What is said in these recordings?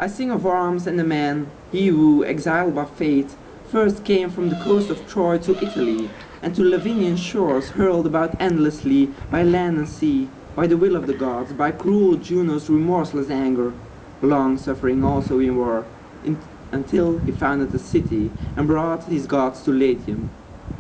I sing of arms and a man, he who, exiled by fate, first came from the coast of Troy to Italy, and to Lavinian shores hurled about endlessly by land and sea, by the will of the gods, by cruel Juno's remorseless anger, long suffering also in war, until he founded a city and brought his gods to Latium.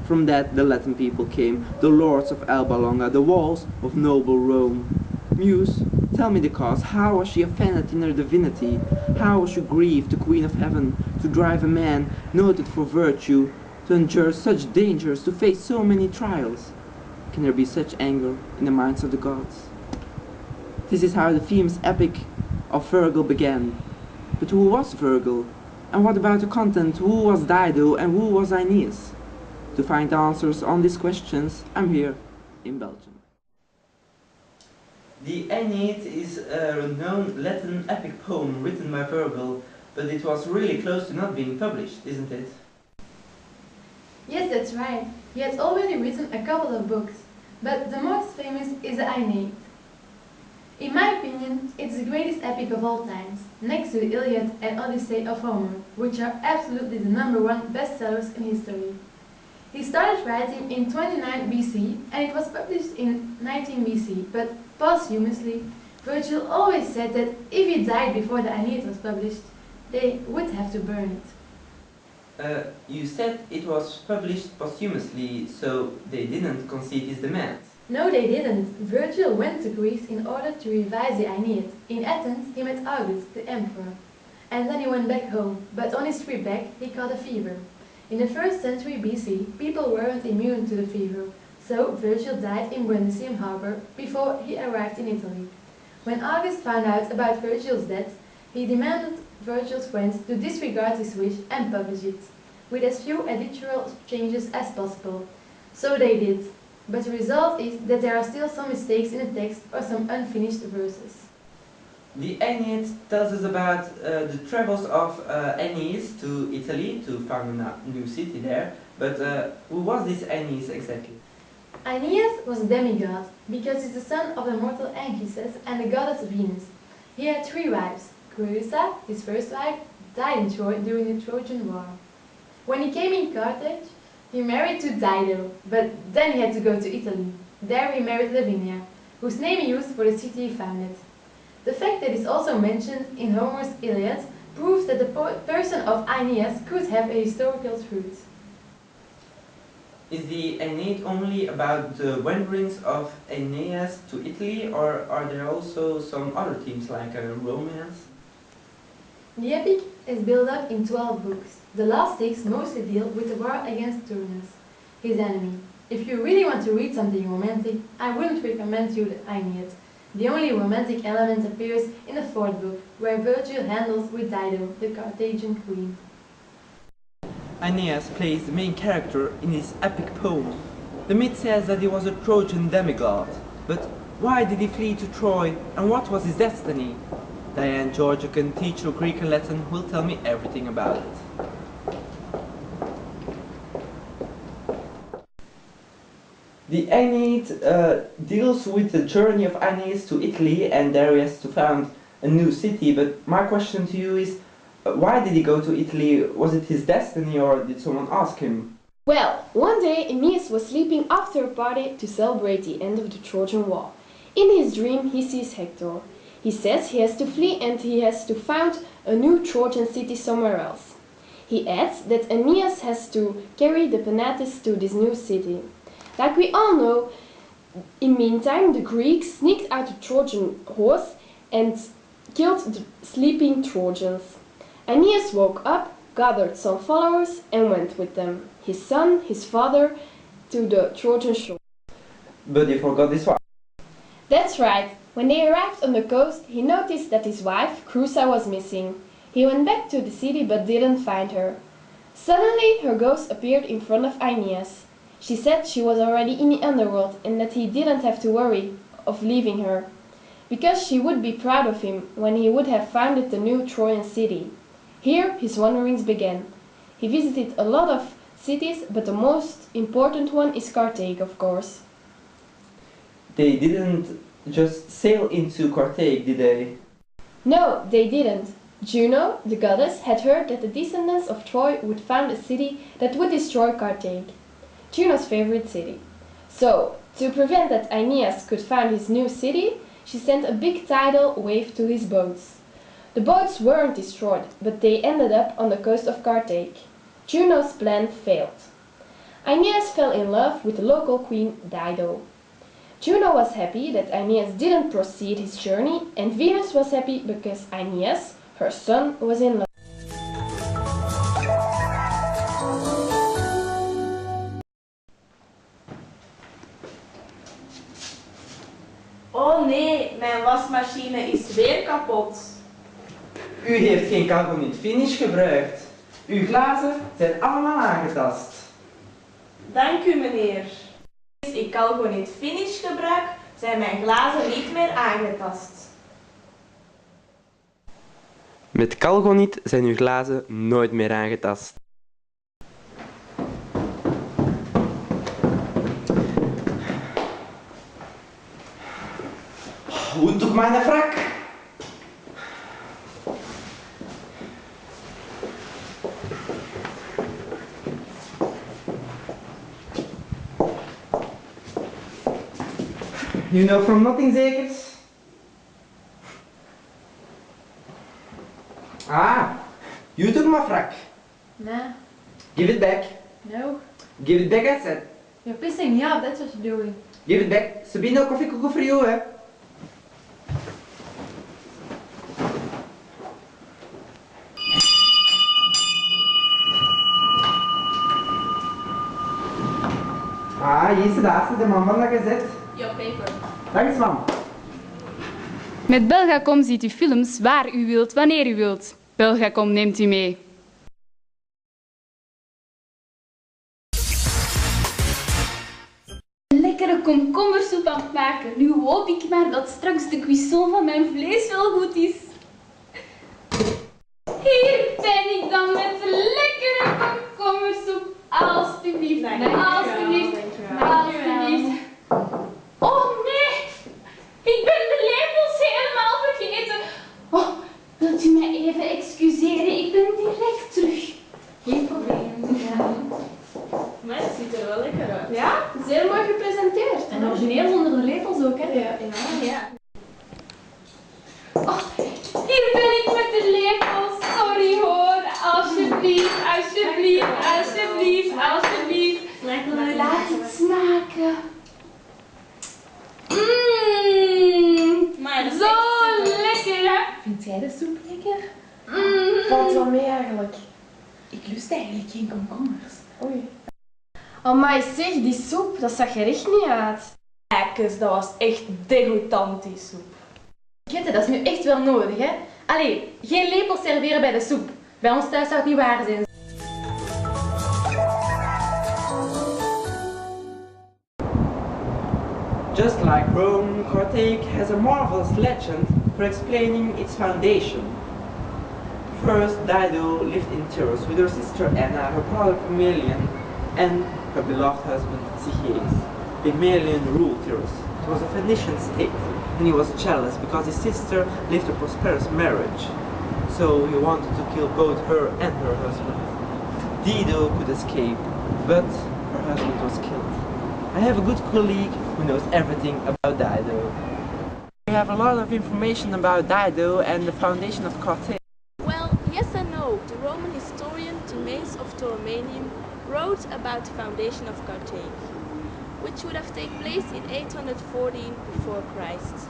From that the Latin people came, the lords of Alba Longa, the walls of noble Rome. Muse, tell me the cause, how was she offended in her divinity? How was she grieved, the Queen of Heaven, to drive a man noted for virtue, to endure such dangers, to face so many trials? Can there be such anger in the minds of the gods? This is how the famous epic of Virgil began. But who was Virgil? And what about the content? Who was Dido and who was Aeneas? To find answers on these questions, I'm here in Belgium. The Aeneid is a known Latin epic poem written by Virgil, but it was really close to not being published, isn't it? Yes, that's right. He has already written a couple of books, but the most famous is the Aeneid. In my opinion, it's the greatest epic of all times, next to the Iliad and Odyssey of Homer, which are absolutely the #1 bestsellers in history. He started writing in 29 BC and it was published in 19 BC, but posthumously, Virgil always said that if he died before the Aeneid was published, they would have to burn it. You said it was published posthumously, so they didn't concede his demands. No, they didn't. Virgil went to Greece in order to revise the Aeneid. In Athens, he met August, the emperor. And then he went back home, but on his trip back, he caught a fever. In the 1st century BC, people weren't immune to the fever, so Virgil died in Brundisium harbor before he arrived in Italy. When August found out about Virgil's death, he demanded Virgil's friends to disregard his wish and publish it, with as few editorial changes as possible. So they did, but the result is that there are still some mistakes in the text or some unfinished verses. The Aeneid tells us about the travels of Aeneas to Italy to found a new city there, but who was this Aeneas exactly? Aeneas was a demigod, because he's the son of the mortal Anchises and the goddess Venus. He had 3 wives. Creusa, his first wife, died in Troy during the Trojan War. When he came in Carthage, he married to Dido, but then he had to go to Italy. There he married Lavinia, whose name he used for the city he founded. The fact that it's also mentioned in Homer's Iliad proves that the person of Aeneas could have a historical truth. Is the Aeneid only about the wanderings of Aeneas to Italy, or are there also some other themes like romance? The epic is built up in 12 books. The last 6 mostly deal with the war against Turnus, his enemy. If you really want to read something romantic, I wouldn't recommend you the Aeneid. The only romantic element appears in the 4th book, where Virgil handles with Dido, the Carthaginian queen. Aeneas plays the main character in his epic poem. The myth says that he was a Trojan demigod, but why did he flee to Troy and what was his destiny? Diane George, who can teach you Greek and Latin, will tell me everything about it. The Aeneid deals with the journey of Aeneas to Italy, and there he has to found a new city, but my question to you is, why did he go to Italy? Was it his destiny or did someone ask him? Well, one day Aeneas was sleeping after a party to celebrate the end of the Trojan War. In his dream he sees Hector. He says he has to flee and he has to found a new Trojan city somewhere else. He adds that Aeneas has to carry the Penates to this new city. Like we all know, in meantime the Greeks sneaked out the Trojan horse and killed the sleeping Trojans. Aeneas woke up, gathered some followers and went with them, his son, his father, to the Trojan shore. But he forgot his wife. That's right. When they arrived on the coast, he noticed that his wife, Creusa, was missing. He went back to the city but didn't find her. Suddenly her ghost appeared in front of Aeneas. She said she was already in the underworld and that he didn't have to worry of leaving her, because she would be proud of him when he would have founded the new Trojan city. Here his wanderings began. He visited a lot of cities, but the most important one is Carthage, of course. They didn't just sail into Carthage, did they? No, they didn't. Juno, the goddess, had heard that the descendants of Troy would found a city that would destroy Carthage, Juno's favorite city. So, to prevent that Aeneas could found his new city, she sent a big tidal wave to his boats. The boats weren't destroyed, but they ended up on the coast of Carthage. Juno's plan failed. Aeneas fell in love with the local queen Dido. Juno was happy that Aeneas didn't proceed his journey, and Venus was happy because Aeneas, her son, was in love. Oh nee, mijn wasmachine is weer kapot. U heeft geen carbonate finish gebruikt. Uw glazen zijn allemaal aangetast. Dank u meneer. Sinds ik Calgonate Finish gebruik, zijn mijn glazen niet meer aangetast. Met Calgonit zijn uw glazen nooit meer aangetast. Hoe doe ik mijn frak? You know from nothing zekers? Ah, you took my frak. Nah, Give it back. no. Give it back, I said. You're pissing me off, that's what you're doing. Give it back. Sabine, coffee cook for you, eh? Ah, hier is de laatste, de man van de gezet. Your paper. Thanks, man. Met Belgacom ziet u films waar u wilt, wanneer u wilt. Belgacom neemt u mee. Een lekkere komkommersoep aan het maken. Nu hoop ik maar dat straks de cuisson van mijn vlees wel goed is. Hier ben ik dan met de lekkere komkommersoep. Alsjeblieft, alsjeblieft, alsjeblieft. Oh nee, ik ben de lepels helemaal vergeten. Oh, wilt u mij even excuseren? Ik ben direct terug. Geen probleem. Maar het ziet er wel lekker uit. Ja, zeer mooi gepresenteerd. En origineel zonder de lepels ook, hè? Ja. Oh, hier ben ik met de lepels. Sorry hoor. Alsjeblieft, alsjeblieft, alsjeblieft, alsjeblieft. Laat het smaken. Maar dat is Zo echt super. lekker hè? Vindt jij de soep lekker? Valt wel mee eigenlijk. Ik lust eigenlijk geen komkommers. Oei. Amai, zeg, die soep, dat zag er echt niet uit. Ekkes, dat was echt degoutant die soep. Gitte, dat is nu echt wel nodig, hè? Allee, geen lepels serveren bij de soep. Bij ons thuis zou het niet waar zijn. Just like Rome, Carthage has a marvelous legend for explaining its foundation. First, Dido lived in Tyros with her sister Anna, her brother Pygmalion, and her beloved husband Xiches. Pygmalion ruled Tyros. It was a Phoenician state, and he was jealous because his sister lived a prosperous marriage. So he wanted to kill both her and her husband. Dido could escape, but her husband was killed. I have a good colleague who knows everything about Dido. We have a lot of information about Dido and the foundation of Carthage. Well, yes and no. The Roman historian Timaeus of Tauromenium wrote about the foundation of Carthage, which would have taken place in 814 before Christ.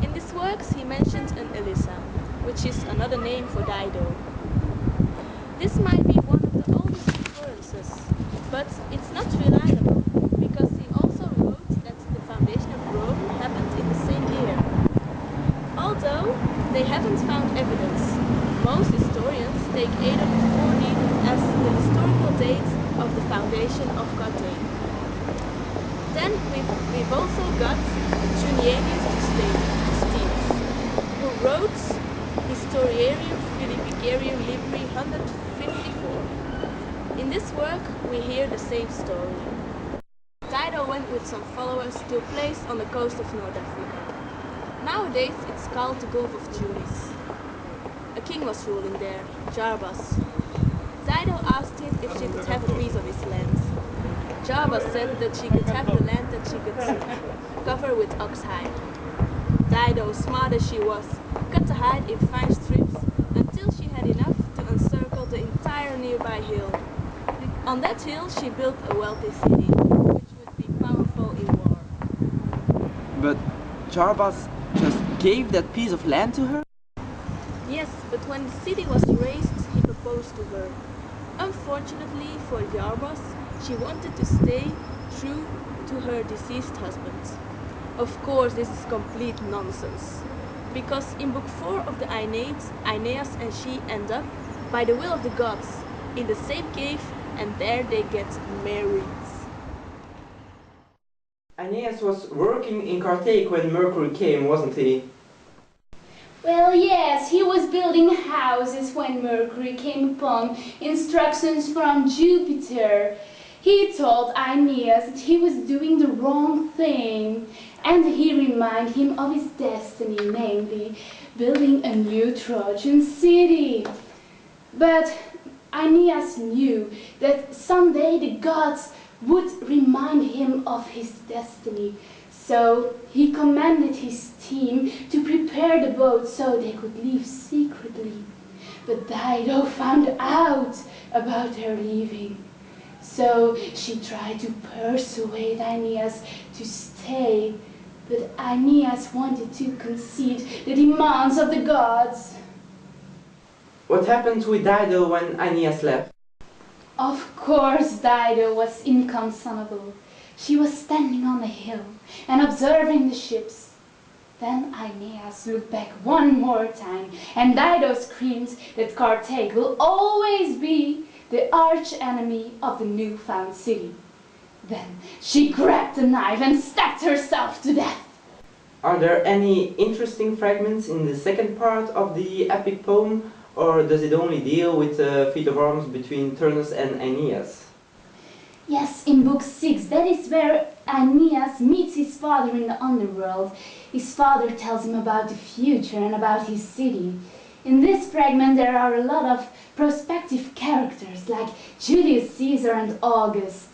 In his works he mentions an Elissa, which is another name for Dido. This might be one of the oldest references, but it's not reliable, because he also wrote that the foundation of Rome happened in the same year. Although they haven't found evidence, most historians take 840 as the historical date of the foundation of Carthage. Then we've also got Junianus Justeus, who wrote Historiarium Philippicarium Libri 154. In this work we hear the same story. Dido went with some followers to a place on the coast of North Africa. Nowadays it's called the Gulf of Tunis. A A king was ruling there, Jarbas. Dido asked him if she could have a piece of his land. Jarbas said that she could have the land that she could cover with ox hide. Dido, smart as she was, cut the hide in fine strips until she had enough to encircle the entire nearby hill. On that hill she built a wealthy city, which would be powerful in war. But Jarbas just gave that piece of land to her? Yes, but when the city was raised, he proposed to her. Unfortunately for Jarbas, she wanted to stay true to her deceased husband. Of course, this is complete nonsense, because in book 4 of the Aeneid, Aeneas and she end up, by the will of the gods, in the same cave, and there they get married. Aeneas was working in Carthage when Mercury came, wasn't he? Well, yes, he was building houses when Mercury came upon instructions from Jupiter. He told Aeneas that he was doing the wrong thing, and he reminded him of his destiny, namely building a new Trojan city. But Aeneas knew that someday the gods would remind him of his destiny. So he commanded his team to prepare the boat so they could leave secretly. But Dido found out about their leaving. So she tried to persuade Aeneas to stay, but Aeneas wanted to concede the demands of the gods. What happened with Dido when Aeneas left? Of course, Dido was inconsolable. She was standing on the hill and observing the ships. Then Aeneas looked back one more time, and Dido screamed that Carthage will always be the arch-enemy of the new-found city. Then she grabbed a knife and stabbed herself to death. Are there any interesting fragments in the second part of the epic poem, or does it only deal with the feat of arms between Turnus and Aeneas? Yes, in book 6, that is where Aeneas meets his father in the underworld. His father tells him about the future and about his city. In this fragment there are a lot of prospective characters like Julius Caesar and August.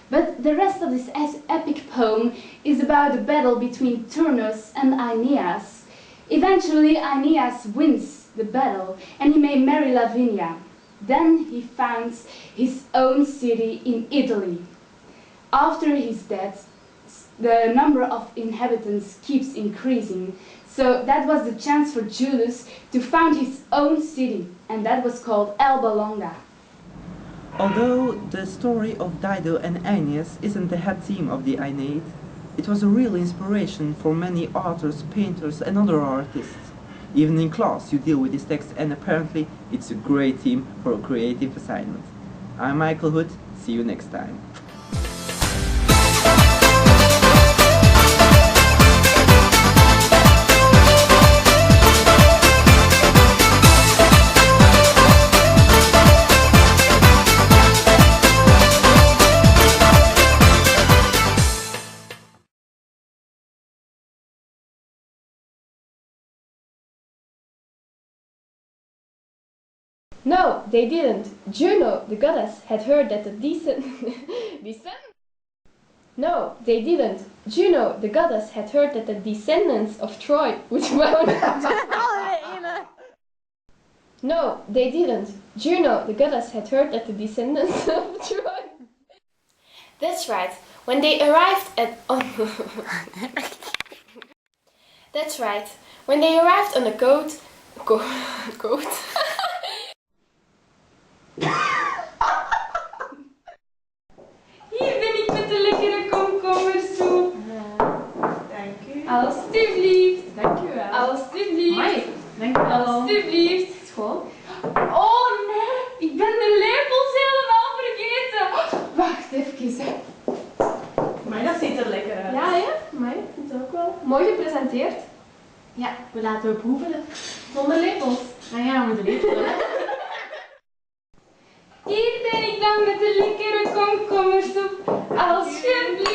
But the rest of this epic poem is about the battle between Turnus and Aeneas. Eventually Aeneas wins the battle and he may marry Lavinia. Then he founds his own city in Italy. After his death, the number of inhabitants keeps increasing. So that was the chance for Julius to found his own city, and that was called Alba Longa. Although the story of Dido and Aeneas isn't the head theme of the Aeneid, it was a real inspiration for many authors, painters and other artists. Even in class you deal with this text, and apparently it's a great theme for a creative assignment. I'm Michael Hood, see you next time. No, they didn't. Juno, the goddess, had heard that the No, they didn't. Juno, the goddess, had heard that the descendants of Troy would No, they didn't. Juno, the goddess, had heard that the descendants of Troy. That's right. When they arrived at That's right. When they arrived on the coast. Hier ben ik met de lekkere komkommersoep. Dank u. Alsjeblieft. Dank u wel. Alsjeblieft. Amai, dank u wel. Alsjeblieft. Schoon. Oh nee, ik ben de lepels helemaal vergeten. Wacht even. Maar dat ziet er lekker uit. Ja, ja. Amai, ik vind het ook wel. Mooi gepresenteerd. Ja, we laten we proeven. Zonder lepels. Nou ja, met de lepels. Hier ben ik dan met de lekkere komkommersoep. Alsjeblieft.